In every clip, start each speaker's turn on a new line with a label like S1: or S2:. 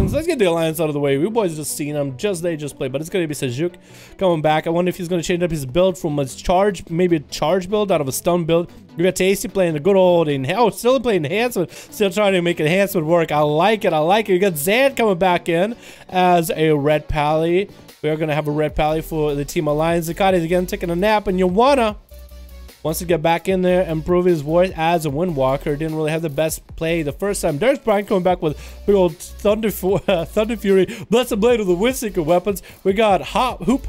S1: Assassinations. Let's get the Alliance out of the way. We boys just seen them. They just played. But it's going to be Sejuk coming back. I wonder if he's going to change up his build from a charge, maybe a charge build out of a stun build. We got Tasty playing the good old still playing enhancement. Still trying to make enhancement work. I like it. I like it. We got Zan coming back in as a red pally. We are going to have a red pally for the Team Alliance. Zakati's again taking a nap, and Yawana wants to get back in there and prove his voice as a Windwalker. Didn't really have the best play the first time. There's Brian coming back with big old Thunder Fury, Blessed Blade with the Windseeker weapons. We got Hoop.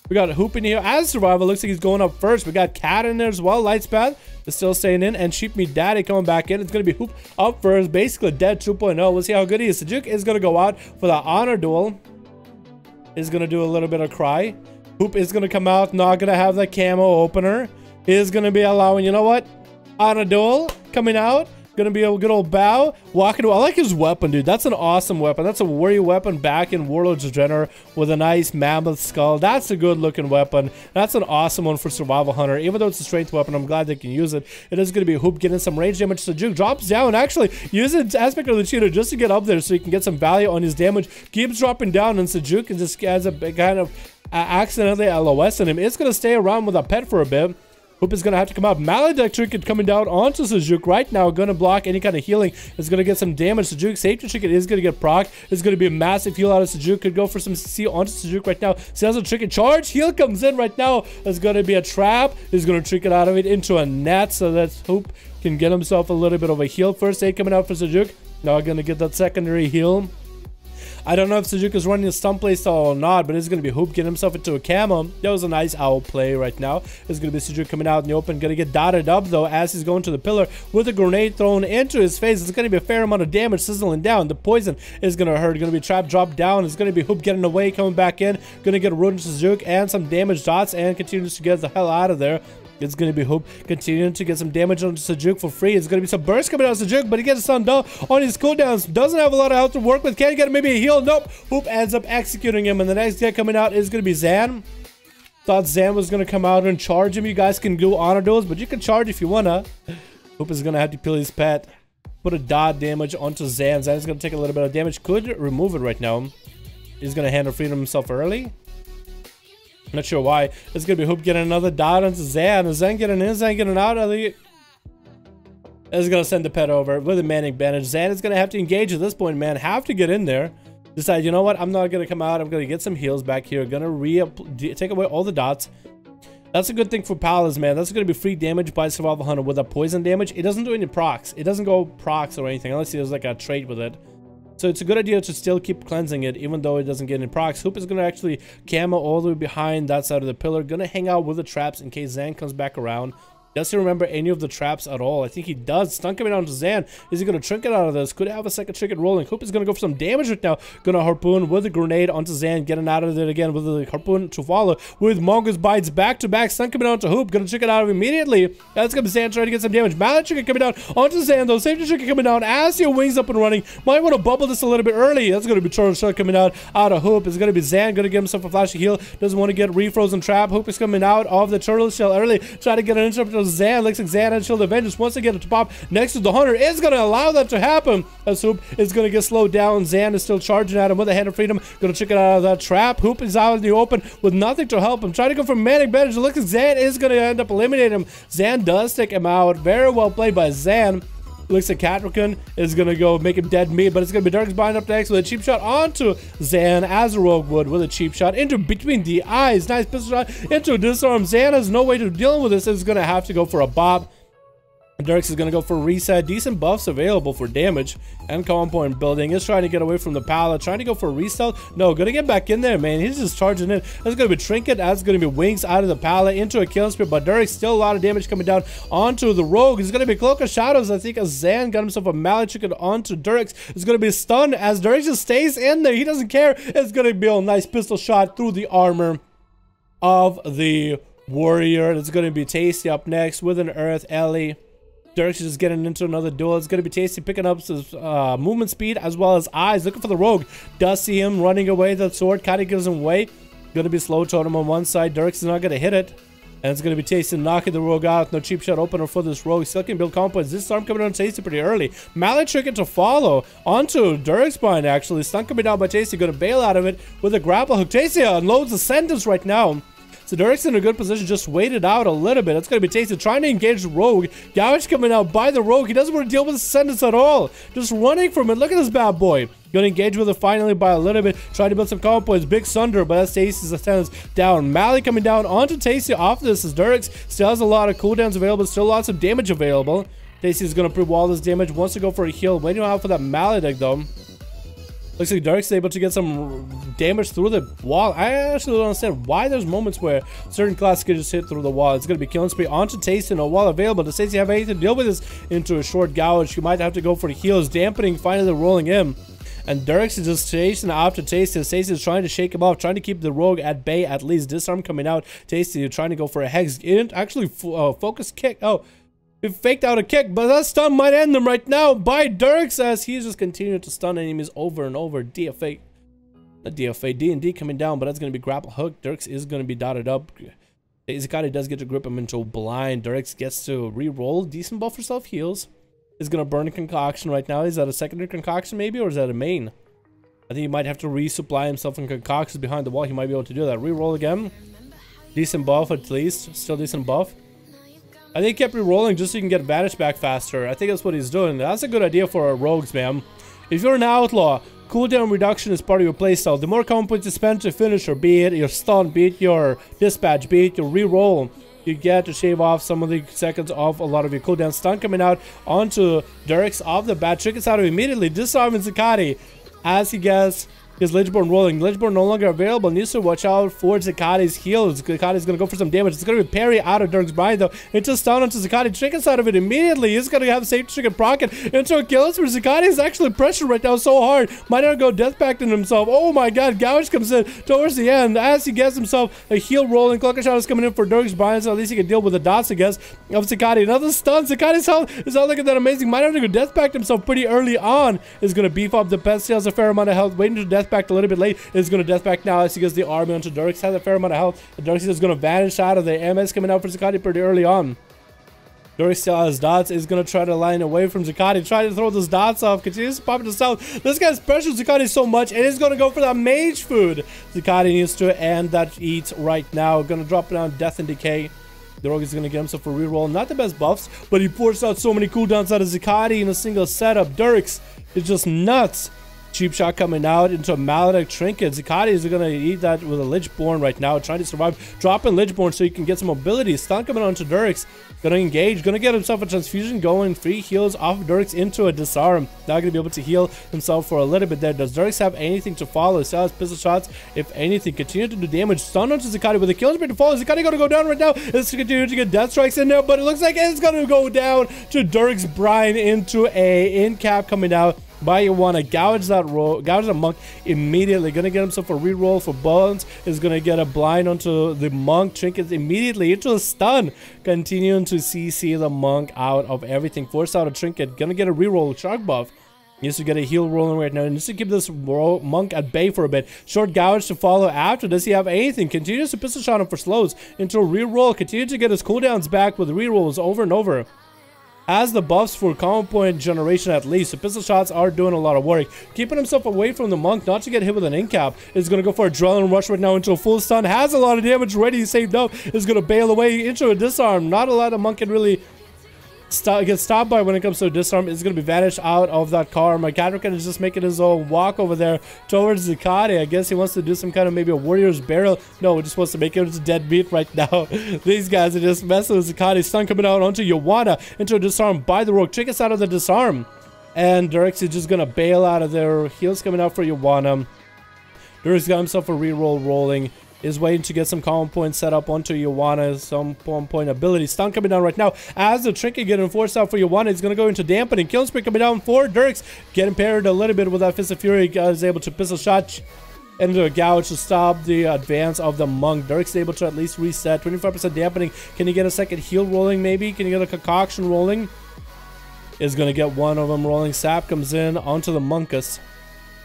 S1: We got Hoop in here as Survivor. Looks like he's going up first. We got Cat in there as well. Lightspath is still staying in. And Sheep Me Daddy coming back in. It's going to be Hoop up first. Basically dead 2.0. We'll see how good he is. Sejuk is going to go out for the honor duel. Is going to do a little bit of cry. Hoop is going to come out. Not going to have the camo opener. Is going to be allowing, you know what? Honor duel coming out. Gonna be a good old bow. Walking away. I like his weapon, dude. That's an awesome weapon. That's a warrior weapon back in Warlords of Draenor with a nice mammoth skull. That's a good looking weapon. That's an awesome one for Survival Hunter. Even though it's a strength weapon, I'm glad they can use it. It is gonna be a Hoop getting some range damage. So Sejuk drops down. Actually, uses Aspect of the Cheater just to get up there so he can get some value on his damage. Keeps dropping down, and Sejuk just has a kind of accidentally LOS in him. It's gonna stay around with a pet for a bit. Hoop is going to have to come out. Maledict Trinket coming down onto Sejuk right now. Going to block any kind of healing. It's going to get some damage. Sejuk Safety Trinket is going to get proc. It's going to be a massive heal out of Sejuk. Could go for some CC onto Sejuk right now. Says a Trinket charge. Heal comes in right now. It's going to be a trap. He's going to Trinket out of it into a net so that Hoop can get himself a little bit of a heal. First aid coming out for Sejuk. Now going to get that secondary heal. I don't know if Sejuk is running a stun playstyle or not, but it's going to be Hoop getting himself into a camo. That was a nice owl play right now. It's going to be Sejuk coming out in the open. Going to get dotted up, though, as he's going to the pillar with a grenade thrown into his face. It's going to be a fair amount of damage sizzling down. The poison is going to hurt. Going to be trap dropped down. It's going to be Hoop getting away, coming back in. Going to get a root into Sejuk and some damage dots and continues to get the hell out of there. It's going to be Hoop continuing to get some damage on Sejuk for free. It's going to be some burst coming out of Sejuk, but he gets stunned down on his cooldowns. Doesn't have a lot of health to work with. Can't get maybe a heal. Nope. Hoop ends up executing him, and the next guy coming out is going to be Zan. Thought Zan was going to come out and charge him. You guys can do honor duels, but you can charge if you want to. Hoop is going to have to kill his pet. Put a dot damage onto Zan. Zan is going to take a little bit of damage. Could remove it right now. He's going to handle freedom himself early. Not sure why. It's gonna be Hoop getting another dot onto Zan. Is Zan getting in? Zan getting out? It's gonna send the pet over with a manning advantage. Zan is gonna have to engage at this point, man. Have to get in there. Decide, you know what? I'm not gonna come out. I'm gonna get some heals back here. Gonna take away all the dots. That's a good thing for Palace, man. That's gonna be free damage by Survival Hunter with a poison damage. It doesn't do any procs. It doesn't go procs or anything unless there's like a trait with it. So it's a good idea to still keep cleansing it, even though it doesn't get any procs. Hoop is going to actually camo all the way behind that side of the pillar. Going to hang out with the traps in case Zan comes back around. Does he remember any of the traps at all? I think he does. Stun coming down to Zan. Is he going to trinket out of this? Could have a second trinket rolling. Hoop is going to go for some damage right now. Going to harpoon with a grenade onto Zan. Getting out of it again with the harpoon to follow. With Mongoose Bites back to back. Stun coming down to Hoop. Going to trinket out of immediately. That's going to be Zan trying to get some damage. Mallet trinket coming down onto Zan though. Safety trinket coming down as your wings up and running. Might want to bubble this a little bit early. That's going to be Turtle Shot coming out of Hoop. It's going to be Zan. Going to give himself a flashy heal. Doesn't want to get refrozen trap. Hoop is coming out of the Turtle Shell early. Try to get an interrupt to Zan. Looks like Zan and Shield of Vengeance once again to pop next to the Hunter is going to allow that to happen as Hoop is going to get slowed down. Zan is still charging at him with a Hand of Freedom. Going to check it out of that trap. Hoop is out in the open with nothing to help him. Trying to go for Manic Bandage. It looks like Zan is going to end up eliminating him. Zan does take him out. Very well played by Zan. Looks like Catrican is going to go make him dead meat, but it's going to be Dark's Bind up next with a cheap shot onto Zan as a rogue would with a cheap shot into between the eyes. Nice pistol shot into a disarm. Zan has no way to deal with this. Is going to have to go for a bop. Dirks is going to go for a reset. Decent buffs available for damage and calm point building. Is trying to get away from the pallet. Trying to go for a restart. No, going to get back in there, man. He's just charging in. That's going to be Trinket. That's going to be Wings out of the pallet into a kill spear. But Dirks still a lot of damage coming down onto the rogue. It's going to be Cloak of Shadows. I think as Zan got himself a mallet trinket onto Dirks. It's going to be stunned as Dirks just stays in there. He doesn't care. It's going to be a nice pistol shot through the armor of the warrior. It's going to be Tasty up next with an Earth Ellie. Dirk's just getting into another duel. It's going to be Tasty picking up his movement speed as well as eyes. Looking for the rogue. Does see him running away. That sword kind of gives him away. Going to be slow totem on one side. Dirk's is not going to hit it. And it's going to be Tasty knocking the rogue out. No cheap shot opener for this rogue. Still can build comp points. This storm coming on Tasty pretty early. Mallet Trinket to follow onto Durik's spine, actually. Stun coming down by Tasty. Going to bail out of it with a grapple hook. Tasty unloads the sentence right now. So Durik's in a good position, just wait it out a little bit. It's going to be Tasty trying to engage the rogue. Gouge coming out by the rogue. He doesn't want to deal with the sentence at all. Just running from it. Look at this bad boy. Going to engage with it finally by a little bit. Trying to build some comp points. Big Sunder, but that's Tasty's sentence down. Mally coming down onto Tasty off this as Durix still has a lot of cooldowns available. Still lots of damage available. Tasty's going to prove all this damage. Wants to go for a heal. Waiting out for that Mallet egg though. Looks like Durix able to get some damage through the wall. I actually don't understand why there's moments where certain classes can just hit through the wall. It's going to be killing spree onto Tasty. No wall available. Does Tasty have anything to deal with this into a short gouge? You might have to go for the heals. Dampening, finally rolling in. And Durix is just chasing after Tasty. Tasty is trying to shake him off, trying to keep the rogue at bay at least. Disarm coming out. Tasty trying to go for a hex. Actually, focus kick. Oh. He faked out a kick, but that stun might end them right now by Durix as he's just continuing to stun enemies over and over. DFA. Not DFA. D&D coming down, but that's going to be grapple hook. Durix is going to be dotted up. Izakari does get to grip him into blind. Durix gets to re-roll. Decent buff for self-heals. Is going to burn a concoction right now. Is that a secondary concoction maybe, or is that a main? I think he might have to resupply himself in concoctions behind the wall. He might be able to do that. Re-roll again. Decent buff at least. Still decent buff. I think he kept re-rolling just so you can get Vanish back faster. I think that's what he's doing. That's a good idea for our rogues, man. If you're an outlaw, cooldown reduction is part of your playstyle. The more comp points you spend to finish, or be it your stun, be it your dispatch, be it your re-roll, you get to shave off some of the seconds off a lot of your cooldown. Stun coming out onto Durix off the bat. Trick is out of immediately. Disarming Zakati as he gets his Lichborn rolling. Lichborn no longer available. Needs to watch out for Zakati's heals. Zakati's going to go for some damage. It's going to be parry out of Durik's Brine though. Into stun onto Zakati. Trickens out of it immediately. He's going to have a safe chicken procket into a kill. Where Zakati is actually pressured right now so hard. Might not go death pact in himself. Oh my god. Gouge comes in towards the end as he gets himself a heal rolling. Clocker shot is coming in for Durik's Brine, so at least he can deal with the dots, I guess, of Zakati. Another stun. Zakati's health is not looking that amazing. Might have to go death pact himself pretty early on. Is going to beef up the pest. He has a fair amount of health. Waiting to death pact a little bit late. Is going to death back now as he gets the army onto Durix. Has a fair amount of health. Durix is going to vanish out of the MS coming out for Zakati pretty early on. Durix still has dots. Is going to try to line away from Zakati. Try to throw those dots off. Continues to pop into south. This guy's pressured Zakati so much. And he's going to go for that mage food. Zakati needs to end that eat right now. Going to drop down death and decay. The rogue is going to get himself a reroll. Not the best buffs, but he forced out so many cooldowns out of Zakati in a single setup. Durix is just nuts. Cheap shot coming out into a Maledict Trinket. Zakati is going to eat that with a Lichborn right now, trying to survive. Dropping Lichborn so you can get some mobility. Stun coming onto Durix. Going to engage. Going to get himself a transfusion going. 3 heals off of Durix into a disarm. Not going to be able to heal himself for a little bit there. Does Durix have anything to follow? Still has pistol shots. If anything, continue to do damage. Stun onto Zakati with a kill spree to follow. Zakati going to go down right now. It's continue to get death strikes in there, but it looks like it's going to go down to Durix Brine into a in-cap coming out. By you want to gouge that monk immediately. Gonna get himself a reroll for Bones. Is gonna get a blind onto the monk. Trinkets immediately into a stun. Continuing to CC the monk out of everything. Force out a trinket. Gonna get a reroll. Shark buff. Needs to get a heal rolling right now. Needs to keep this monk at bay for a bit. Short gouge to follow after. Does he have anything? Continues to pistol shot him for slows. Into a reroll. Continue to get his cooldowns back with rerolls over and over. Has the buffs for combo point generation at least. The pistol shots are doing a lot of work. Keeping himself away from the monk, not to get hit with an in-cap. Is going to go for a Adrenaline Rush right now into a full stun. Has a lot of damage ready, saved up. Is going to bail away into a disarm. Not a lot of monk can really get stopped by when it comes to a disarm. Is going to be vanished out of that car. My Catrican is just making his own walk over there towards Zakati. I guess he wants to do some kind of maybe a warrior's burial. No, he just wants to make it into dead meat right now. These guys are just messing with Zakati. Stun coming out onto Joanna into a disarm by the rogue. Trick us out of the disarm. And Durix is just going to bail out of there. Heals coming out for Joanna. Durix got himself a reroll rolling. Is waiting to get some common points set up onto Joanna. Some point ability. Stun coming down right now. As the trinket getting forced out for Joanna, he's going to go into dampening. Kill spree coming down for Durix. Getting parried a little bit with that Fist of Fury. Is able to pistol shot into a gouge to stop the advance of the monk. Durix is able to at least reset. 25% dampening. Can he get a second heal rolling maybe? Can he get a concoction rolling? Is going to get one of them rolling. Sap comes in onto the monkus.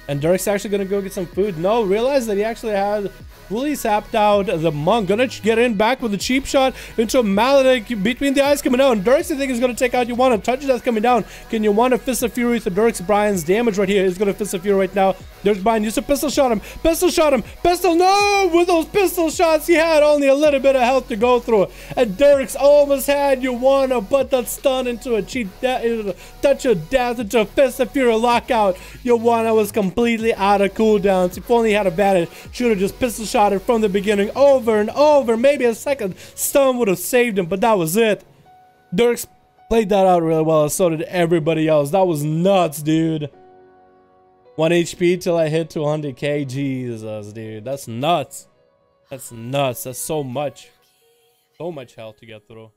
S1: And Dirk's actually gonna go get some food. No, realize that he actually had fully sapped out the monk. Gonna get in back with a cheap shot into a mallet between the eyes coming out. And Dirk's, I think, is gonna take out Yuana. Touches that's coming down. Can Yuana Fist of Fury to Dirk's? Brian's damage right here is gonna Fist of Fury right now. Dirk's Brian used to pistol shot him. Pistol shot him. Pistol, no! With those pistol shots, he had only a little bit of health to go through. And Dirk's almost had Yuana, but that stun into a cheap touch of death, into a Fist of Fury lockout. Yuana was completely out of cooldowns. If only he had advantage, should have just pistol shot it from the beginning over and over. Maybe a second stun would have saved him, but that was it. Dirk's played that out really well, and so did everybody else. That was nuts, dude. 1 HP till I hit 200k. Jesus, dude. That's nuts. That's nuts. That's so much. So much health to get through.